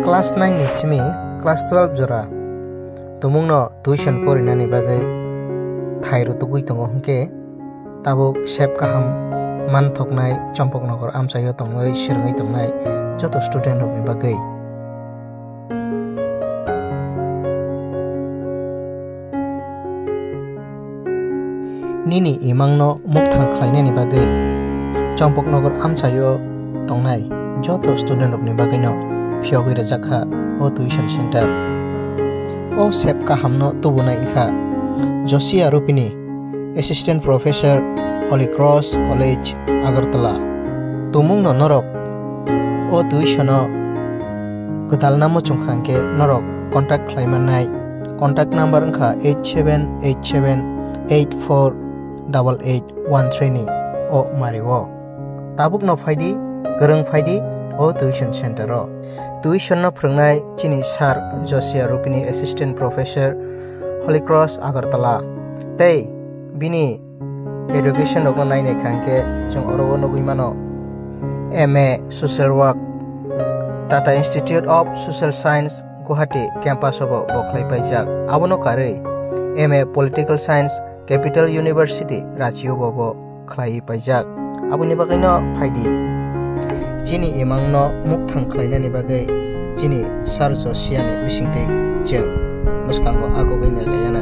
Class 9 ni simi class 12 jora tumungno tuition porinani bagai thairu tugui tongo hingke tabuk sep kaham manthoknai Champoknogor amchaio tongnai sirngai tongnai joto student rokni bagai nini imangno mukthang khlainani bagai Champoknogor amchaio tongnai joto student rokni bagai no phiogui rajakha o tuition center o sep kahamno tubunai ingkha Josia Rupini Assistant Professor Holy Cross College Agartala tumungno norok o tuitiono gudalnamo chungkhangke norok contact khlaimanai contact number ingkha 8787848813 ni o mario tabukno phaidi gorong phaidi o tuition center o tuition no phrangnai chini sir Josia Rupini Assistant Professor Holy Cross Agartala tei bini education rokno nainai khangke jong oro nugui mano MA Social Work Tata Institute of Social Science Guwahati campus obo boklai paijak abono karei MA Political Science Capital University Ranchi obo khlai paijak aboni bagaino phaidi chini imangno mukthang khlainani bagai chini sir Josia ni bisingtei jeng muskango agogai nalayana